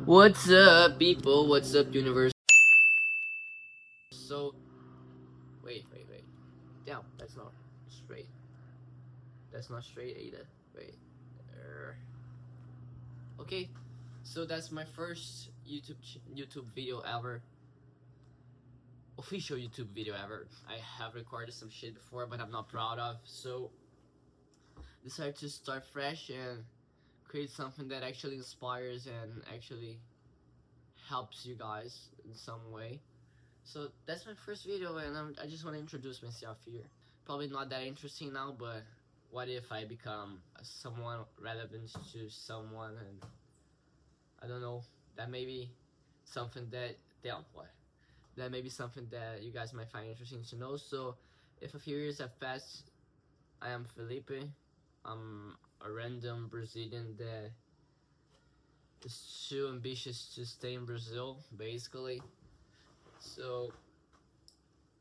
What's up, people? What's up, universe? So, wait. Damn, that's not straight. That's not straight either. Wait. Okay, so that's my first YouTube video ever. Official YouTube video ever. I have recorded some shit before, but I'm not proud of. So, decided to start fresh and create something that actually inspires and actually helps you guys in some way. So that's my first video, and I just want to introduce myself here. Probably not that interesting now, but what if I become someone relevant to someone, and I don't know, that may be something that, damn, what? That may be something that you guys might find interesting to know. So if a few years have passed, I am Felipe. I'm a random Brazilian that is too ambitious to stay in Brazil, basically. So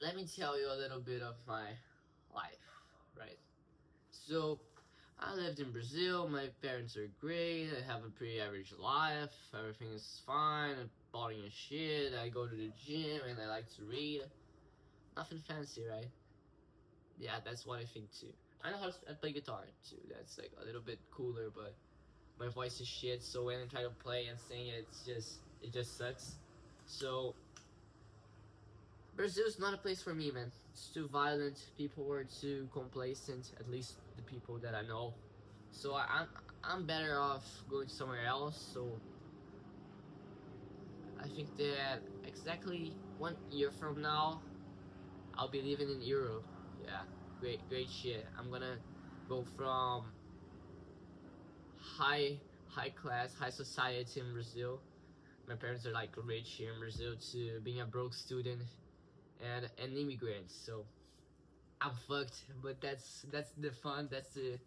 let me tell you a little bit of my life, right? So, I lived in Brazil, my parents are great, I have a pretty average life, everything is fine, I'm boring as shit, I go to the gym and I like to read. Nothing fancy, right? Yeah, that's what I think too. I know how to play guitar too, that's like a little bit cooler, but my voice is shit, so when I try to play and sing it just sucks. So, Brazil's not a place for me, man. It's too violent. People were too complacent. At least the people that I know. So I'm better off going somewhere else. So I think that exactly 1 year from now, I'll be living in Europe. Yeah, great shit. I'm gonna go from high high class, high society in Brazil. My parents are like rich here in Brazil to being a broke student and an immigrant. So I'm fucked, but that's the fun. That's the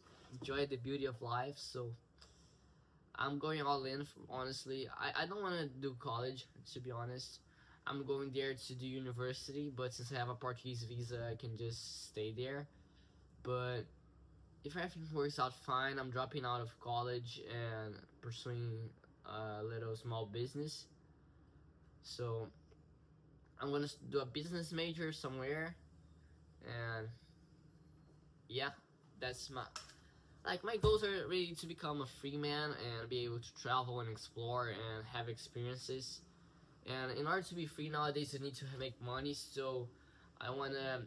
joy, the beauty of life. So I'm going all in. Honestly, I don't want to do college. To be honest, I'm going there to do university. But since I have a Portuguese visa, I can just stay there. But if everything works out fine, I'm dropping out of college and pursuing a little small business. So I'm gonna do a business major somewhere, and yeah, that's my goals are really to become a free man and be able to travel and explore and have experiences. And in order to be free nowadays, you need to make money. So I want to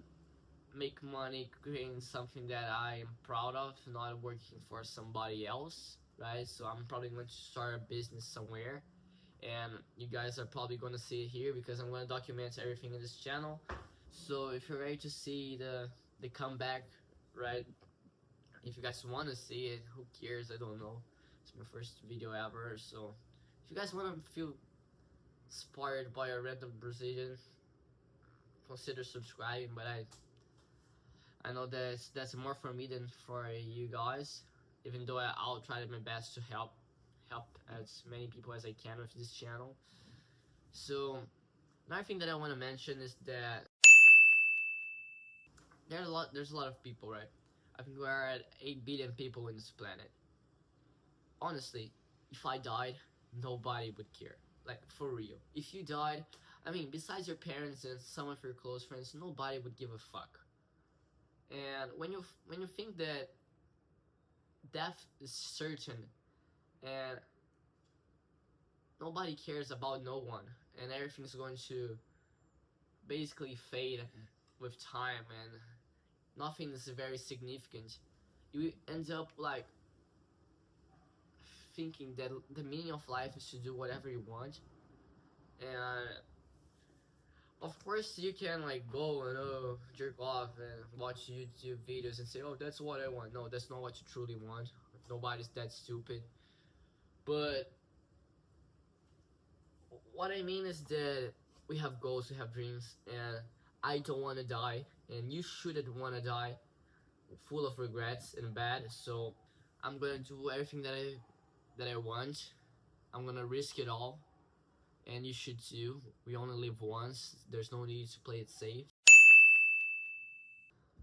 make money creating something that I am proud of, not working for somebody else, right? So I'm probably going to start a business somewhere, and you guys are probably going to see it here because I'm going to document everything in this channel. So if you're ready to see the comeback, right? If you guys want to see it, who cares? I don't know. It's my first video ever, so if you guys want to feel inspired by a random Brazilian, consider subscribing. But I know that's more for me than for you guys. Even though I'll try my best to help as many people as I can with this channel. So another thing that I want to mention is that there's a lot of people, right? I think we are at 8 billion people in this planet. Honestly, if I died, nobody would care. Like, for real. If you died, I mean, besides your parents and some of your close friends, nobody would give a fuck. And when you think that death is certain and nobody cares about no one and everything's going to basically fade with time and nothing is very significant, you end up like thinking that the meaning of life is to do whatever you want. And of course you can like go and jerk off and watch YouTube videos and say, oh, that's what I want. No, that's not what you truly want. Nobody's that stupid. But what I mean is that we have goals, we have dreams, and I don't want to die, and you shouldn't want to die full of regrets and bad. So I'm gonna do everything that I want. I'm gonna risk it all, and you should too. We only live once. There's no need to play it safe.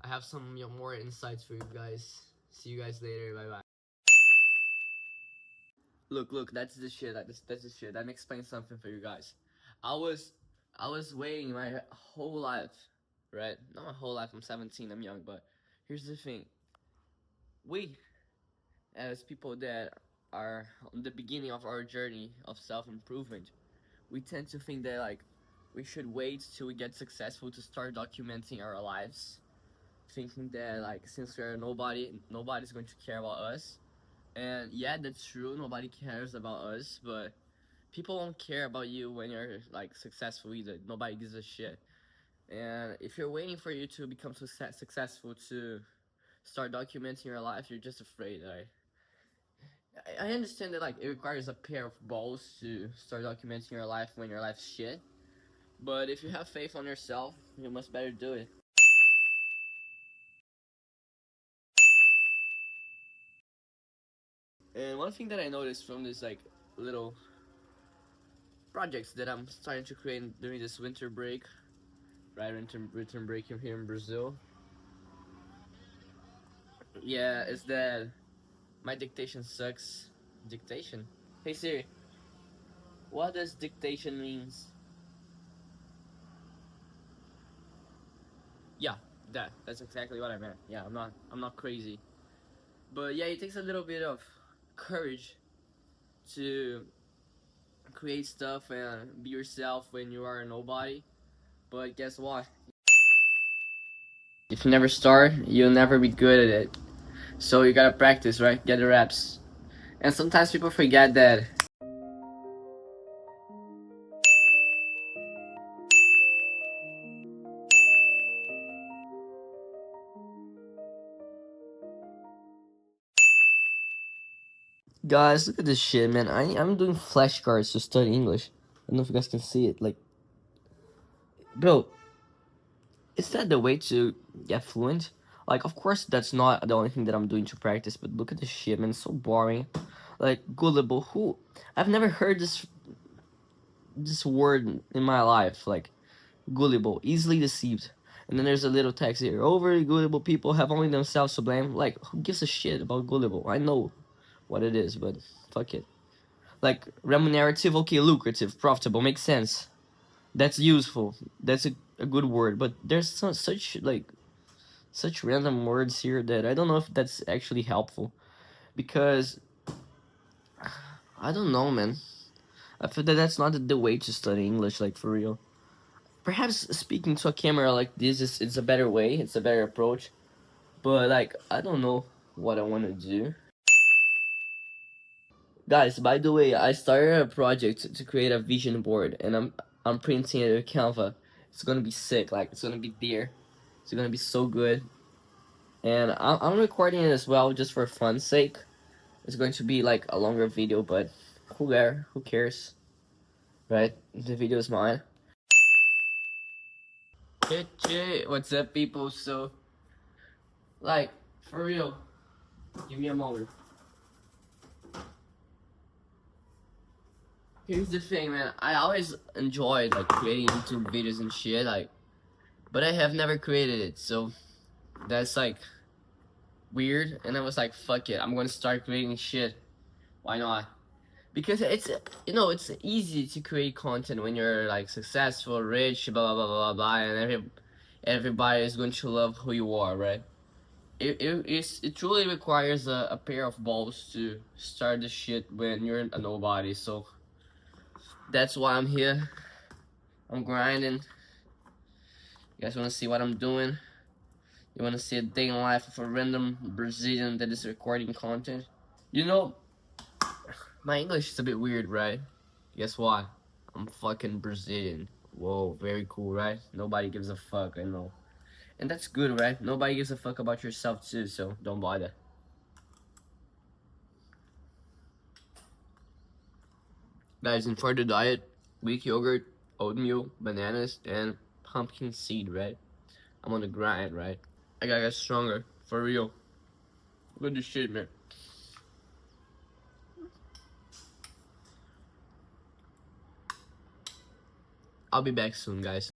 I have some more insights for you guys. See you guys later. Bye bye. Look, that's the shit. That's the shit. Let me explain something for you guys. I was, I was waiting my whole life, right? Not my whole life. I'm 17. I'm young, but here's the thing. We, as people that are on the beginning of our journey of self improvement, we tend to think that like we should wait till we get successful to start documenting our lives, thinking that like since we're nobody, nobody's going to care about us. And yeah, that's true. Nobody cares about us, but people won't care about you when you're like successful either. Nobody gives a shit. And if you're waiting for you to become successful to start documenting your life, you're just afraid. I understand that like it requires a pair of balls to start documenting your life when your life's shit. But if you have faith on yourself, you must better do it. And one thing that I noticed from this like little projects that I'm starting to create during this winter break, right? Winter break here in Brazil. Yeah, is that my dictation sucks. Dictation. Hey Siri, what does dictation means? Yeah, that's exactly what I meant. Yeah, I'm not crazy. But yeah, it takes a little bit of courage to create stuff and be yourself when you are a nobody. But guess what? If you never start, you'll never be good at it. So you gotta practice, right? Get the reps. And sometimes people forget that. Guys, look at this shit, man. I'm doing flashcards to study English. I don't know if you guys can see it. Like, bro, is that the way to get fluent? Like, of course, that's not the only thing that I'm doing to practice, but look at this shit, man. It's so boring. Like, gullible. Who? I've never heard this word in my life. Like, gullible, easily deceived. And then there's a little text here. Overly gullible people have only themselves to blame. Like, who gives a shit about gullible? I know what it is, but fuck it. Like, remunerative, okay, lucrative, profitable, makes sense. That's useful. That's a good word. But there's such random words here that I don't know if that's actually helpful. Because, I don't know, man. I feel that that's not the way to study English, like, for real. Perhaps speaking to a camera like this is it's a better way, it's a better approach. But like I don't know what I want to do. Guys, by the way, I started a project to create a vision board, and I'm printing it with Canva. It's gonna be sick. Like it's gonna be there. It's gonna be so good. And I'm recording it as well, just for fun's sake. It's going to be like a longer video, but who cares, right? The video is mine. Hey, what's up, people? So, like, for real, give me a moment. Here's the thing, man. I always enjoyed like creating YouTube videos and shit, like, but I have never created it, so that's like weird. And I was like, fuck it, I'm gonna start creating shit. Why not? Because it's it's easy to create content when you're like successful, rich, blah blah blah blah blah, and everybody is going to love who you are, right? It truly requires a pair of balls to start the shit when you're a nobody. So that's why I'm here. I'm grinding. You guys wanna see what I'm doing? You wanna see a day in life of a random Brazilian that is recording content? You know, my English is a bit weird, right? Guess what? I'm fucking Brazilian. Whoa, very cool, right? Nobody gives a fuck, I know. And that's good, right? Nobody gives a fuck about yourself too, so don't bother. Guys, and for the diet, Greek yogurt, oatmeal, bananas, and pumpkin seed, right? I'm on the grind, right? I gotta get stronger, for real. Look at this shit, man. I'll be back soon, guys.